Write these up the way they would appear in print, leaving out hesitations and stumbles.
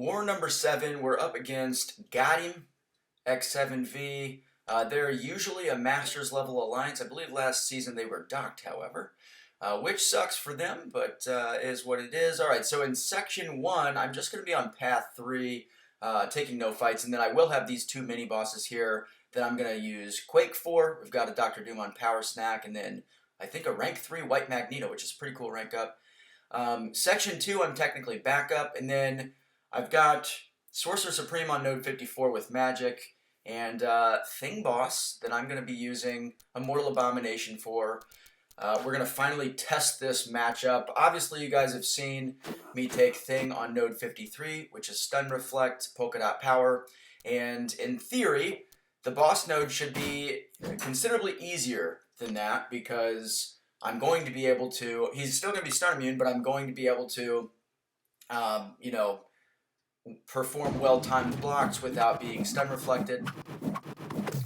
War number 7, we're up against Got Him, x7v. They're usually a Masters level alliance. I believe last season they were docked, however, which sucks for them, but is what it is. Alright, so in Section 1, I'm just going to be on Path 3, taking no fights, and then I will have these two mini-bosses here that I'm going to use Quake for. We've got a Dr. Doom on Power Snack, and then I think a rank 3 White Magneto, which is a pretty cool rank up. Section 2, I'm technically back up, and then I've got Sorcerer Supreme on Node 54 with Magic, and Thing Boss that I'm going to be using Immortal Abomination for. We're going to finally test this matchup. Obviously, you guys have seen me take Thing on Node 53, which is Stun Reflect, Polka Dot Power, and in theory, the boss node should be considerably easier than that because I'm going to be able to, he's still going to be stun immune, but I'm going to be able to, you know, perform well-timed blocks without being stun reflected,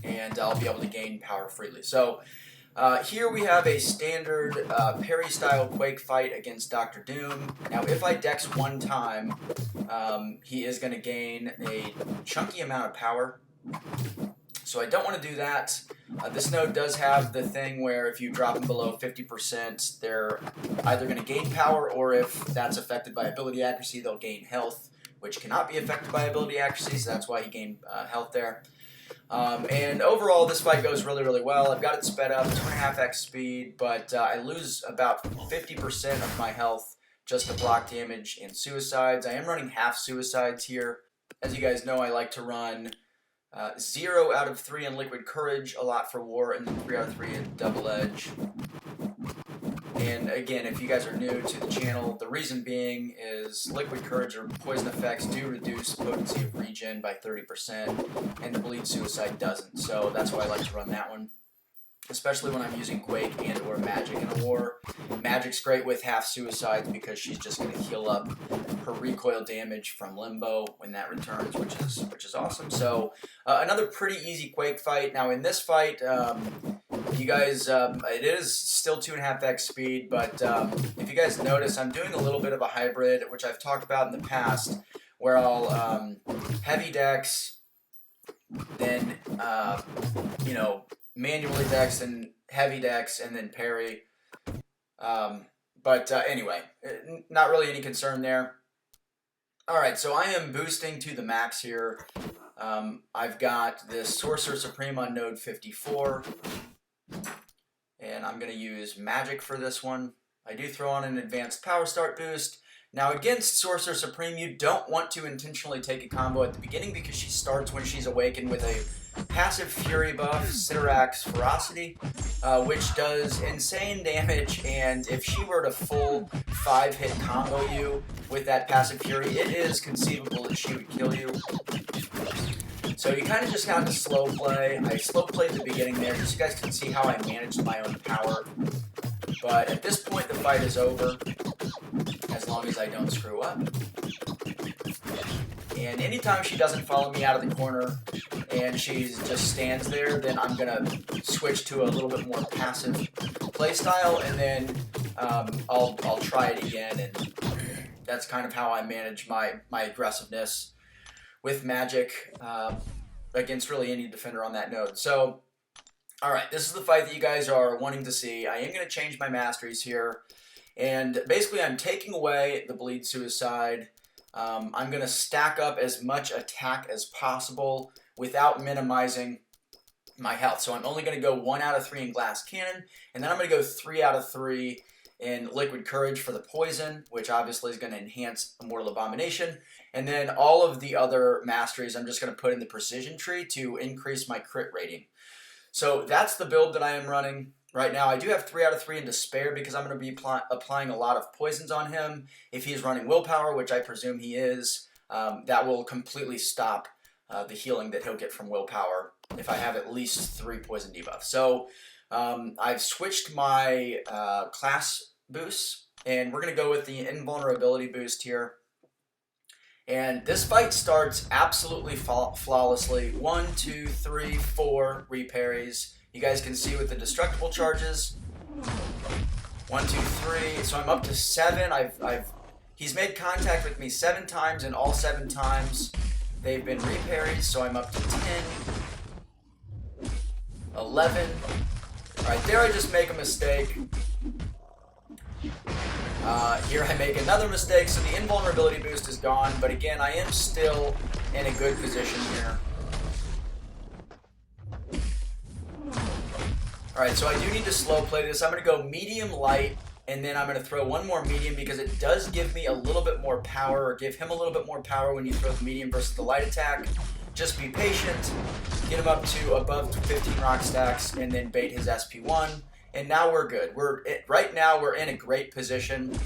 and I'll be able to gain power freely. So here we have a standard parry-style Quake fight against Dr. Doom. Now if I dex one time, he is going to gain a chunky amount of power. So I don't want to do that. This node does have the thing where if you drop them below 50%, they're either going to gain power, or if that's affected by ability accuracy, they'll gain health, which cannot be affected by ability accuracy, so that's why he gained health there. And overall, this fight goes really, really well. I've got it sped up, 2.5x speed, but I lose about 50% of my health just to block damage and suicides. I am running half suicides here. As you guys know, I like to run 0 out of 3 in Liquid Courage, a lot for War, and then 3 out of 3 in Double Edge. And again, if you guys are new to the channel, the reason being is Liquid Courage or poison effects do reduce potency of regen by 30%, and the Bleed Suicide doesn't. So that's why I like to run that one, especially when I'm using Quake and or Magic in a war. Magic's great with half suicides because she's just going to heal up her recoil damage from Limbo when that returns, which is awesome. So another pretty easy Quake fight. Now in this fight, you guys, it is still 2.5x speed, but if you guys notice, I'm doing a little bit of a hybrid, which I've talked about in the past, where I'll heavy dex, then you know, manually dex and heavy dex, and then parry. Anyway, not really any concern there. Alright, so I am boosting to the max here. I've got this Sorcerer Supreme on Node 54, and I'm going to use Magic for this one. I do throw on an Advanced Power Start boost. Now against Sorcerer Supreme, you don't want to intentionally take a combo at the beginning because she starts when she's awakened with a passive Fury buff, Sidorak's Ferocity, which does insane damage, and if she were to full 5-hit combo you with that passive Fury, it is conceivable that she would kill you. So you kind of just got to slow play. I slow played at the beginning there, just so you guys can see how I managed my own power. But at this point, the fight is over, as long as I don't screw up. And anytime she doesn't follow me out of the corner and she just stands there, then I'm going to switch to a little bit more passive playstyle, and then I'll try it again, and that's kind of how I manage my aggressiveness with Magic against really any defender on that node. So, alright, this is the fight that you guys are wanting to see. I am going to change my masteries here, and basically I'm taking away the Bleed Suicide. I'm going to stack up as much attack as possible without minimizing my health. So I'm only going to go 1 out of 3 in Glass Cannon, and then I'm going to go 3 out of 3 in Liquid Courage for the poison, which obviously is going to enhance Immortal Abomination. And then all of the other masteries I'm just going to put in the precision tree to increase my crit rating. So that's the build that I am running right now. I do have 3 out of 3 in Despair because I'm going to be applying a lot of poisons on him. If he's running Willpower, which I presume he is, that will completely stop the healing that he'll get from Willpower if I have at least 3 poison debuffs. So I've switched my class boosts, and we're going to go with the Invulnerability boost here. And this fight starts absolutely flawlessly. 1, 2, 3, 4 reparries. You guys can see with the destructible charges. 1, 2, 3. So I'm up to 7. I've He's made contact with me 7 times, and all 7 times they've been reparries, so I'm up to 10, 11. Alright, there I just make a mistake. Here I make another mistake, so the invulnerability boost is gone, but again, I am still in a good position here. Alright, so I do need to slow play this. I'm going to go medium light, and then I'm going to throw one more medium because it does give me a little bit more power, or give him a little bit more power when you throw the medium versus the light attack. Just be patient, get him up to above 15 rock stacks, and then bait his SP1. And now we're good. Right now we're in a great position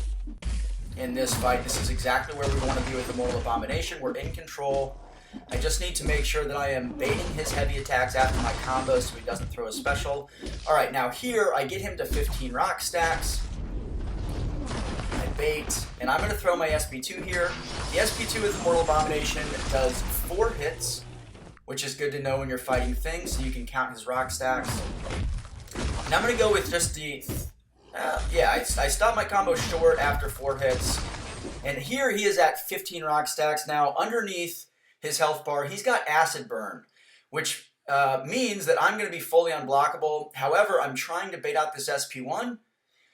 in this fight. This is exactly where we want to be with Immortal Abomination. We're in control. I just need to make sure that I am baiting his heavy attacks after my combos so he doesn't throw a special. Alright, now here I get him to 15 rock stacks. I bait, and I'm going to throw my SP2 here. The SP2 with Immortal Abomination does 4 hits, which is good to know when you're fighting things, so you can count his rock stacks. And I'm going to go with just the... I stopped my combo short after 4 hits. And here he is at 15 rock stacks. Now, underneath his health bar, he's got Acid Burn, which means that I'm going to be fully unblockable. However, I'm trying to bait out this SP1,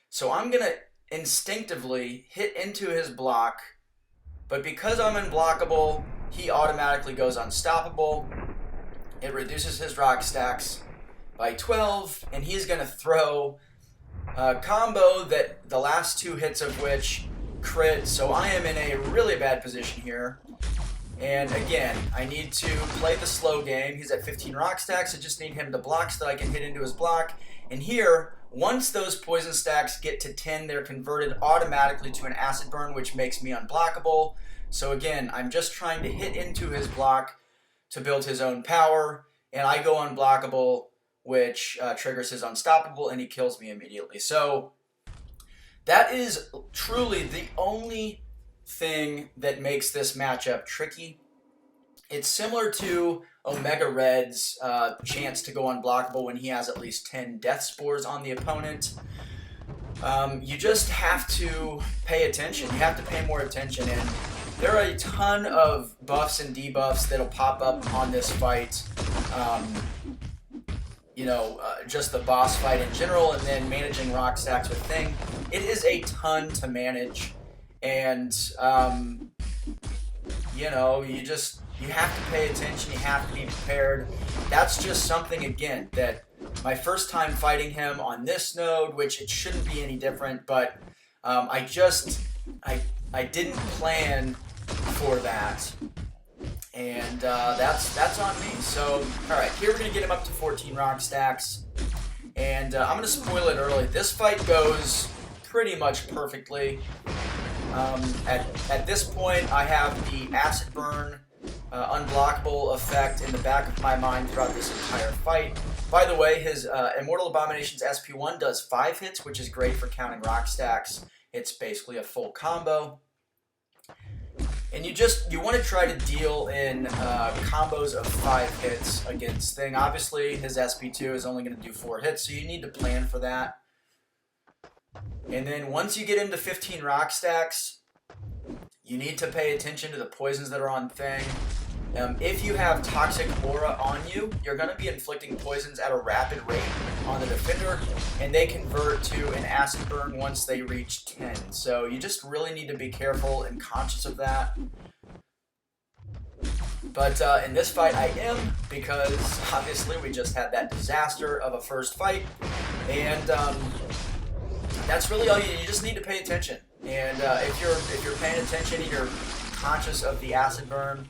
so I'm going to instinctively hit into his block. But because I'm unblockable, he automatically goes unstoppable. It reduces his rock stacks by 12, and he's going to throw a combo that the last 2 hits of which crit, so I am in a really bad position here. And again, I need to play the slow game. He's at 15 rock stacks, I just need him to block so that I can hit into his block. And here, once those poison stacks get to 10, they're converted automatically to an acid burn, which makes me unblockable. So again, I'm just trying to hit into his block to build his own power, and I go unblockable, which triggers his unstoppable, and he kills me immediately. So that is truly the only thing that makes this matchup tricky. It's similar to Omega Red's chance to go unblockable when he has at least 10 death spores on the opponent. You just have to pay attention. You have to pay more attention, and there are a ton of buffs and debuffs that'll pop up on this fight. Just the boss fight in general, and then managing rock stacks with Thing. It is a ton to manage, and you have to pay attention. You have to be prepared. That's just something, again, that my first time fighting him on this node, which it shouldn't be any different, but I didn't plan for that. And that's on me. So, alright, here we're going to get him up to 14 rock stacks. And I'm going to spoil it early. This fight goes pretty much perfectly. At this point, I have the Acid Burn unblockable effect in the back of my mind throughout this entire fight. By the way, his Immortal Abomination's SP1 does 5 hits, which is great for counting rock stacks. It's basically a full combo. And you want to try to deal in combos of 5 hits against Thing. Obviously, his SP2 is only going to do 4 hits, so you need to plan for that. And then once you get into 15 rock stacks, you need to pay attention to the poisons that are on Thing. If you have Toxic Aura on you, you're going to be inflicting poisons at a rapid rate on the defender, and they convert to an acid burn once they reach 10. So you just really need to be careful and conscious of that. But in this fight I am, because obviously we just had that disaster of a first fight, and that's really all you just need to pay attention. And if you're paying attention and you're conscious of the acid burn,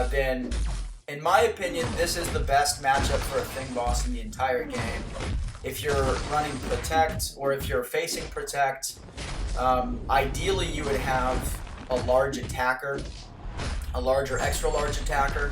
then, in my opinion, this is the best matchup for a Thing boss in the entire game. If you're running Protect, or if you're facing Protect, ideally you would have a large attacker, a large or extra large attacker,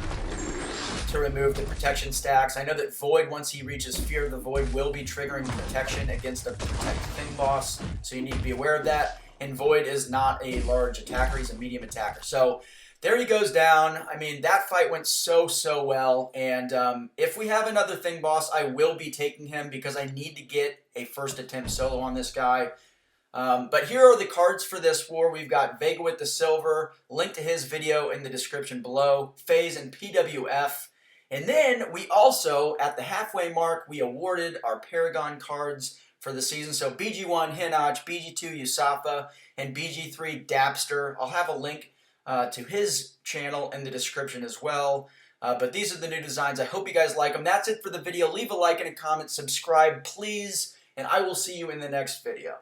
to remove the protection stacks. I know that Void, once he reaches Fear of the Void, will be triggering protection against a Protect Thing boss, so you need to be aware of that. And Void is not a large attacker, he's a medium attacker. So, there he goes down. I mean, that fight went so well, and if we have another Thing boss, I will be taking him because I need to get a first attempt solo on this guy. But here are the cards for this war. We've got Vega with the silver, link to his video in the description below, FaZe and PWF. And then we also, at the halfway mark, we awarded our Paragon cards for the season. So BG1 Hinach, BG2 Yusafa, and BG3 Dapster. I'll have a link to his channel in the description as well. But these are the new designs. I hope you guys like them. That's it for the video. Leave a like and a comment. Subscribe, please. And I will see you in the next video.